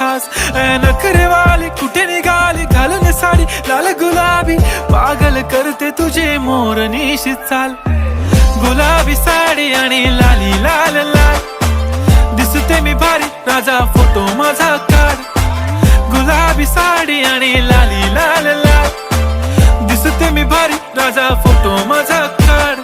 खास नखरे वाली कुठे निघाली घालून साडी लाल गुलाबी पागल करते तुझे मोरनीशी चाल गुलाबी साडी आणि लाली लाल लाल दिसते मी भारी राजा फोटो माझा काढ गुलाबी साडी आणि लाली लाल लाल दिसते मी भारी राजा फोटो माझा काढ